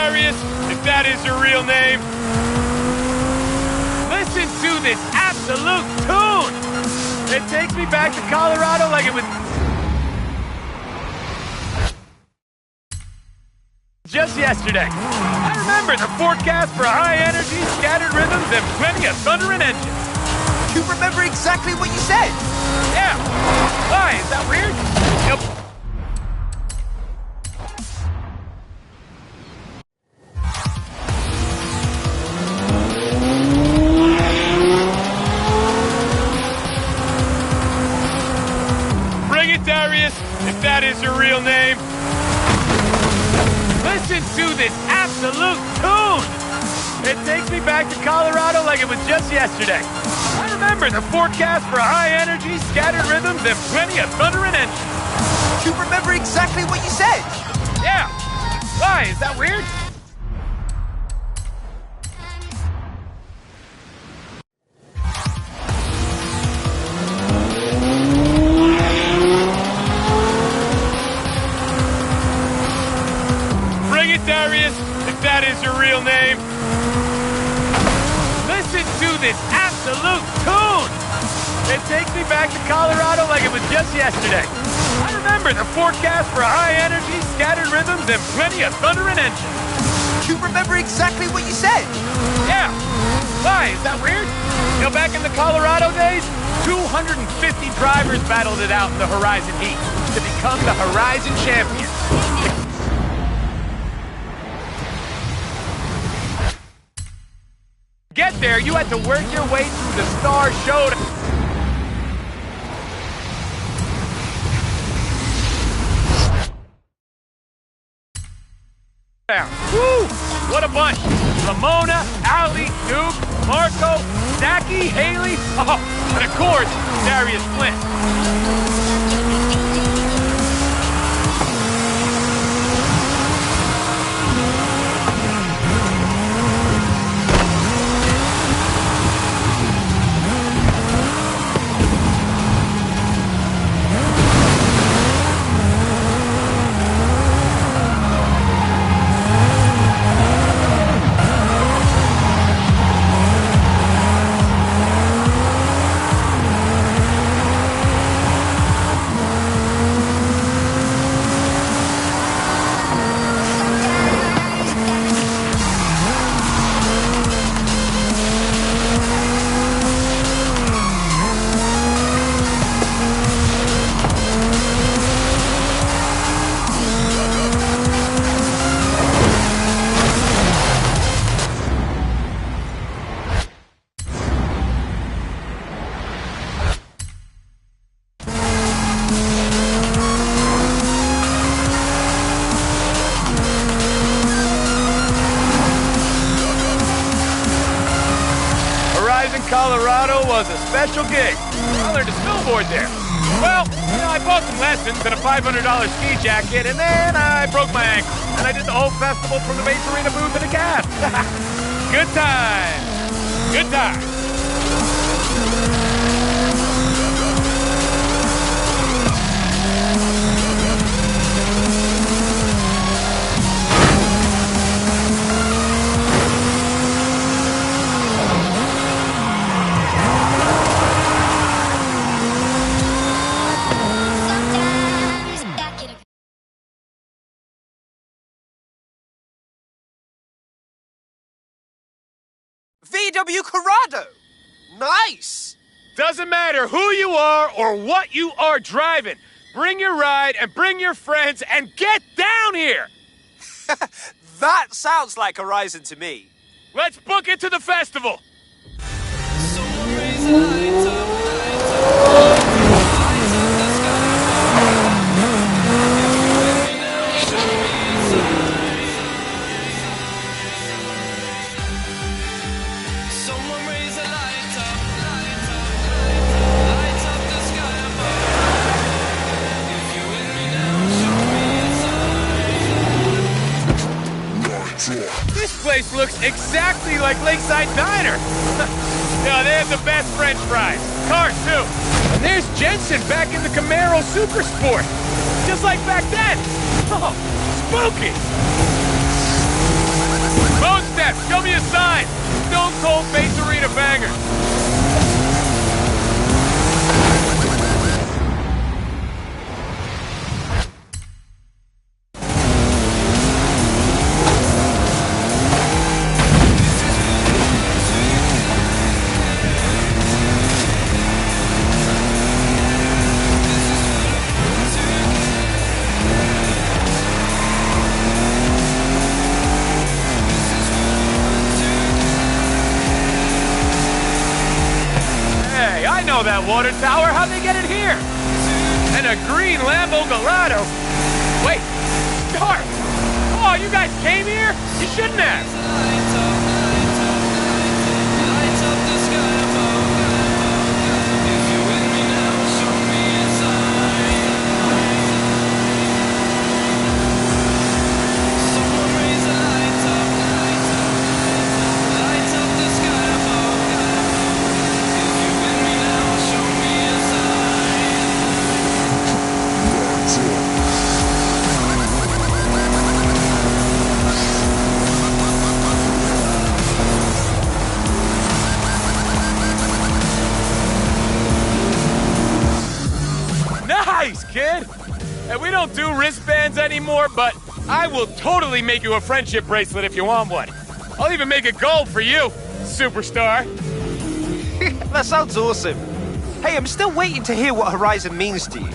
Darius, if that is your real name. Listen to this absolute tune! It takes me back to Colorado like it was just yesterday. I remember the forecast for high energy, scattered rhythms, and plenty of thunder and engines. You remember exactly what you said? Yeah. Why? Is that weird? Yep. Bring it, Darius, if that is your real name. Listen to this absolute tune! It takes me back to Colorado like it was just yesterday. I remember the forecast for high energy, scattered rhythms, and plenty of thunder and engines. You remember exactly what you said? Yeah. Why? Is that weird? Bring it, Darius, if that is your real name. Listen to this absolute tune! It takes me back to Colorado like it was just yesterday. I remember the forecast for high energy, scattered rhythms, and plenty of thunder and engines. You remember exactly what you said? Yeah. Why? Is that weird? You know, back in the Colorado days, 250 drivers battled it out in the Horizon Heat to become the Horizon champion. Get there, you had to work your way through the star show to... Woo! What a bunch! Ramona, Ali, Duke, Marco, Zachy, Haley, oh, and of course, Darius Flint. Colorado was a special gig. I learned to snowboard there. Well, you know, I bought some lessons and a $500 ski jacket, and then I broke my ankle. And I did the whole festival from the base arena booth in a cab. Good times. Good times. VW Corrado! Nice! Doesn't matter who you are or what you are driving. Bring your ride and bring your friends and get down here! That sounds like Horizon to me. Let's book it to the festival! This place looks exactly like Lakeside Diner. Yeah, they have the best French fries. Cars, too. And there's Jensen back in the Camaro Super Sport. Just like back then. Oh, spooky. ps5! Show me a sign! Stone Cold Base Arena banger! That water tower, how'd they get it here? And a green Lambo Gallardo? Wait, Star! Oh, you guys came here? You shouldn't have! Nice, kid! And we don't do wristbands anymore, but I will totally make you a friendship bracelet if you want one. I'll even make it gold for you, superstar. That sounds awesome. Hey, I'm still waiting to hear what Horizon means to you.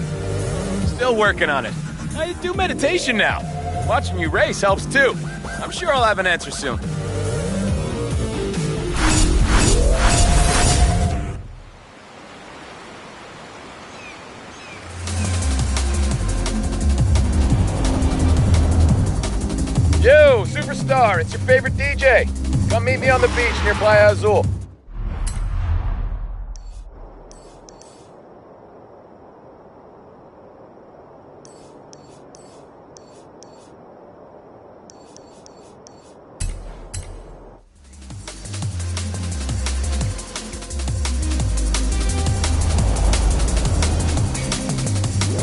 Still working on it. I do meditation now. Watching you race helps too. I'm sure I'll have an answer soon. Yo, superstar, it's your favorite DJ. Come meet me on the beach near Playa Azul.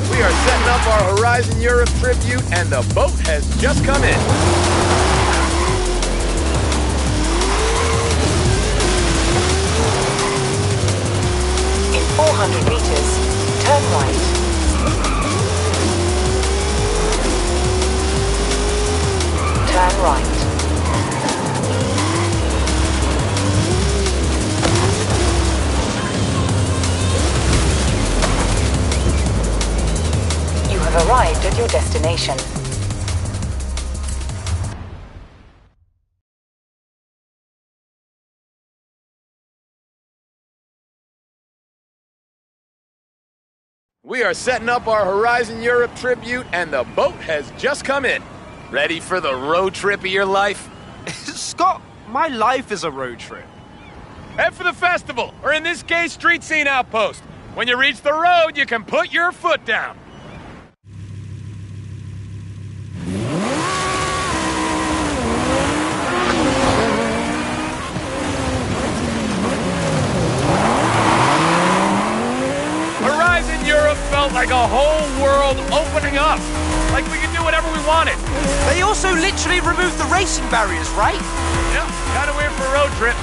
We are setting up our Horizon Europe tribute, and the boat has just come in. In 400 meters, turn right. Turn right. You have arrived at your destination. We are setting up our Horizon Europe tribute, and the boat has just come in. Ready for the road trip of your life? Scott, my life is a road trip. Head for the festival, or in this case, street scene outpost. When you reach the road, you can put your foot down. Horizon Europe felt like a whole world opening up. Like we could do whatever we wanted. They also literally removed the racing barriers, right? Yep, kinda weird for a road trip.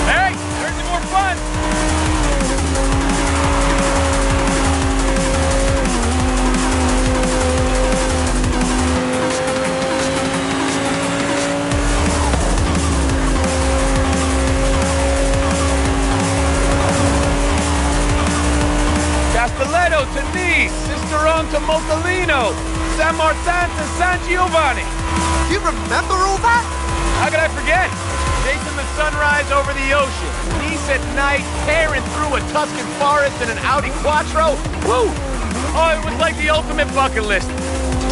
Hey, there's some more fun! Castelletto to Nice, Cisteron to Montalino, San Martin to San Giovanni. You remember all that? How could I forget? Chasing the sunrise over the ocean, Nice at night, tearing through a Tuscan forest in an Audi Quattro. Woo! Oh, it was like the ultimate bucket list.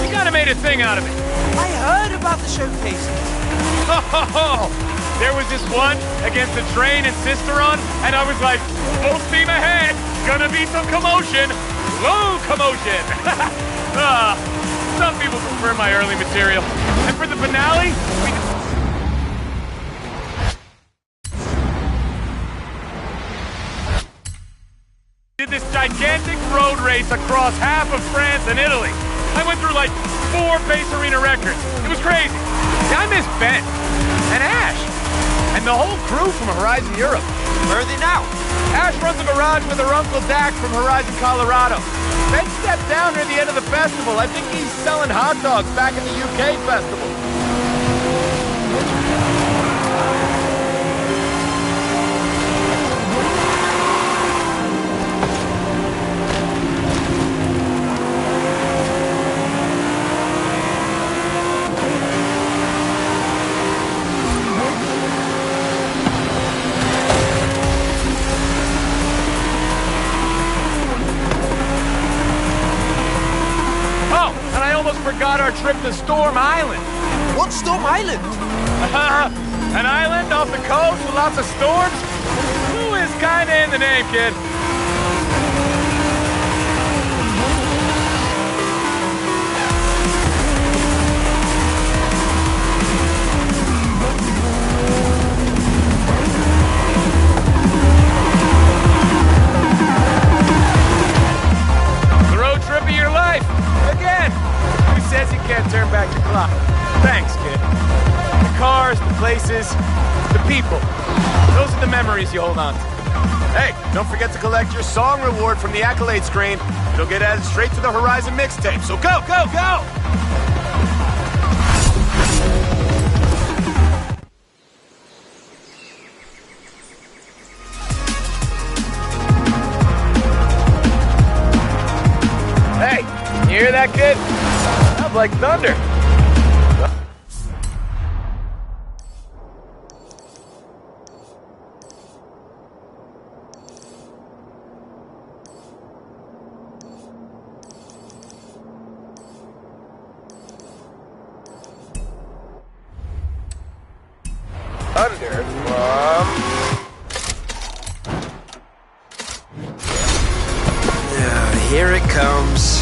We kinda made a thing out of it. I heard about the showcases. Oh, there was this one against the train in Cisteron, and I was like, full steam ahead, gonna be some commotion. Low commotion. Some people prefer my early material. And for the finale, we did this gigantic road race across half of France and Italy. I went through like 4 base arena records. It was crazy. Yeah, I miss Ben and Ash. And the whole crew from Horizon Europe. Where are they now? Ash runs a garage with her Uncle Dak from Horizon Colorado. Ben stepped down near the end of the festival. I think he's selling hot dogs back at the UK festival. Forgot our trip to Storm Island. What's Storm Island? An island off the coast with lots of storms? Who is kinda in the name, kid? The road trip of your life. Again. Says he can't turn back the clock. Thanks, kid. The cars, the places, the people. Those are the memories you hold on to. Hey, don't forget to collect your song reward from the accolade screen. It'll get added straight to the Horizon mixtape. So go, go, go! Hey, you hear that, kid? Like thunder. Thunder from... Here it comes.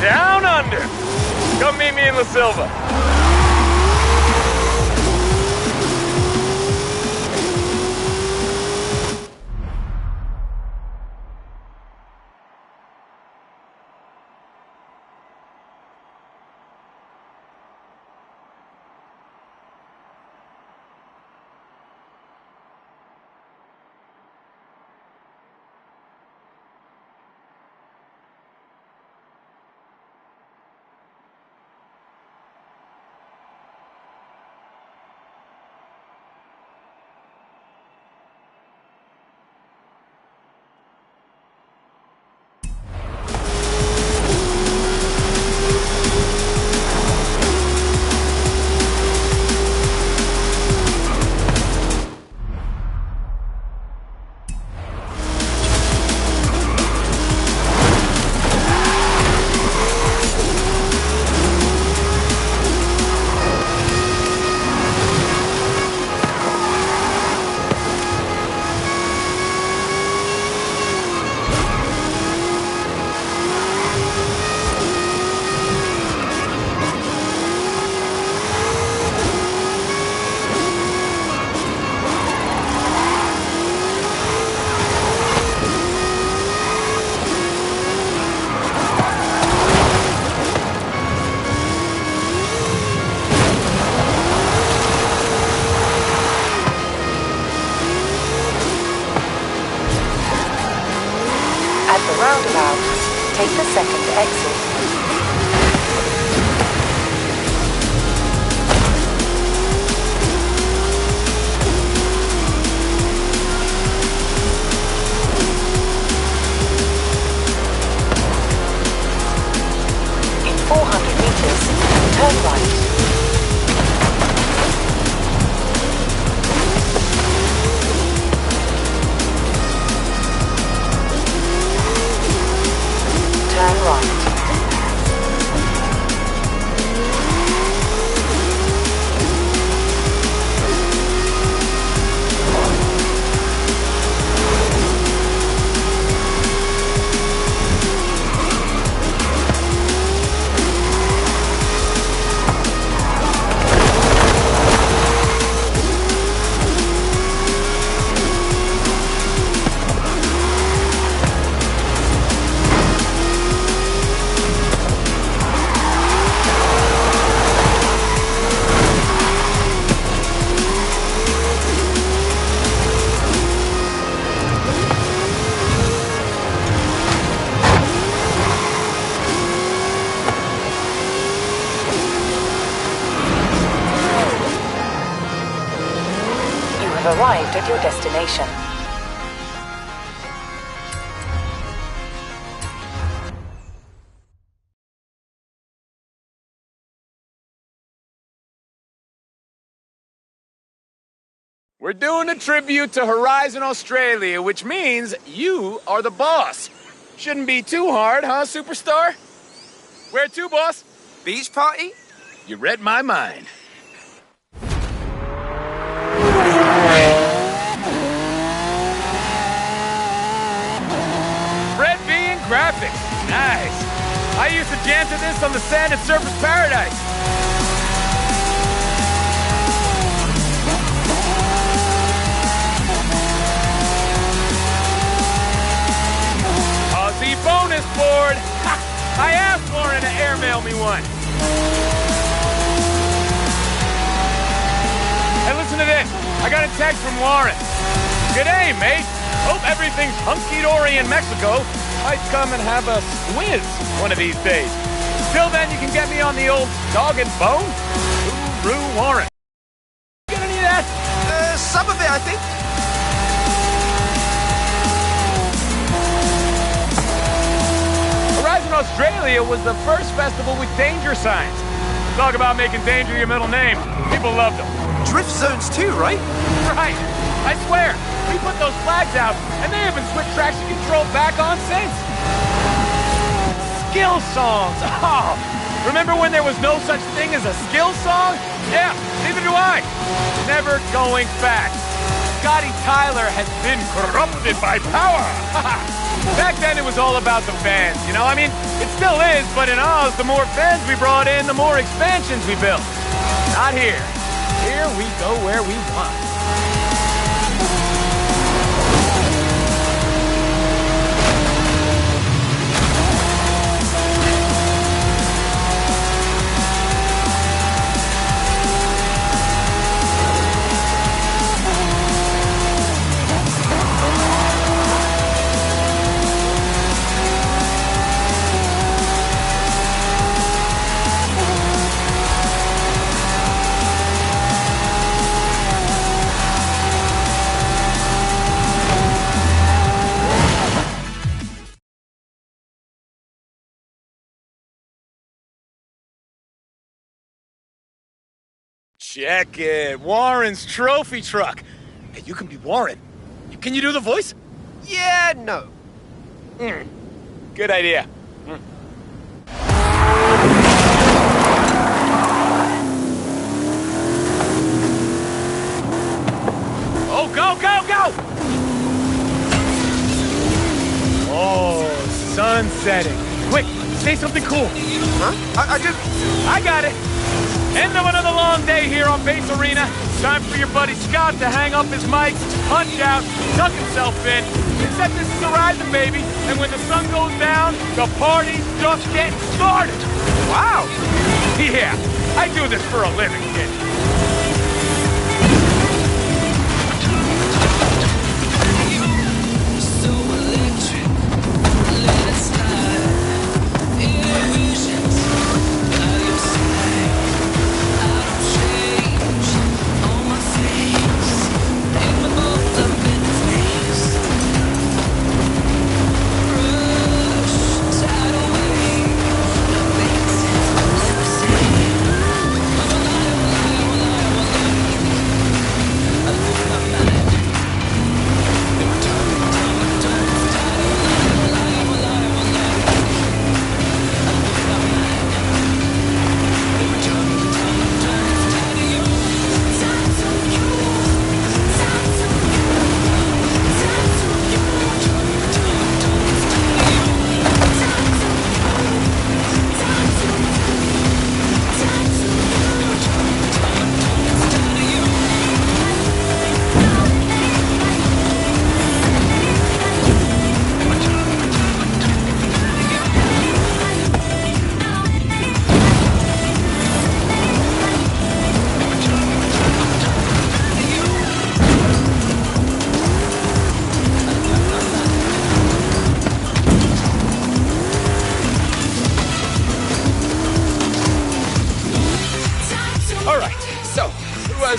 Down under! Come meet me in La Silva. roundabout. Take the second exit. In 400 meters, turn right. Turn right. have arrived at your destination. We're doing a tribute to Horizon Australia, which means you are the boss. Shouldn't be too hard, huh, superstar? Where to, boss? Beach party? You read my mind. Red V and graphics. Nice. I used to jam to this on the sand at Surfers Paradise. Aussie bonus board. Ha! I asked Lauren to airmail me one. Hey, listen to this. I got a text from Warren. G'day, mate. Hope everything's hunky-dory in Mexico. Might come and have a squiz one of these days. Till then, you can get me on the old dog and bone. Hooroo, Warren. Get any of that? Some of it, I think. Horizon Australia was the first festival with danger signs. Talk about making danger your middle name. People loved them. Drift zones too, right? Right. I swear, we put those flags out, and they haven't switched traction control back on since. Skill songs. Oh, remember when there was no such thing as a skill song? Yeah, neither do I. Never going fast. Scotty Tyler has been corrupted by power. Back then, it was all about the fans, you know? I mean, it still is, but in Oz, the more fans we brought in, the more expansions we built. Not here. Here we go where we want. Check it. Warren's trophy truck. Hey, you can be Warren. Can you do the voice? Yeah, no. Good idea. Oh, go, go, go! Oh, sun setting. Quick, say something cool. Huh? I got it. End of another long day here on Base Arena. Time for your buddy Scott to hang up his mic, punch out, tuck himself in. Except this is Horizon, baby. And when the sun goes down, the party's just getting started. Wow. Yeah, I do this for a living, kid.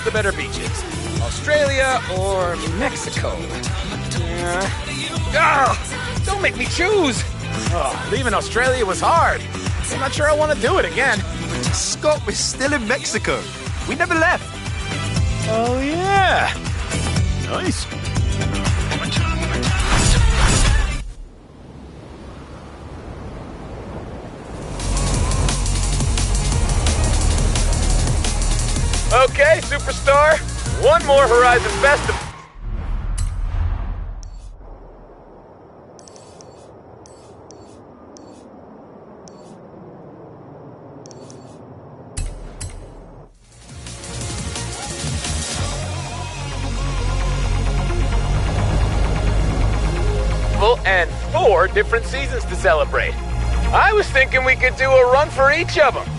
The better beaches, Australia or Mexico. Don't make me choose. Leaving Australia was hard. I'm not sure I want to do it again. Scott, we're still in Mexico. We never left. Oh, yeah. Nice. Okay, superstar. One more Horizon Festival. And 4 different seasons to celebrate. I was thinking we could do a run for each of them.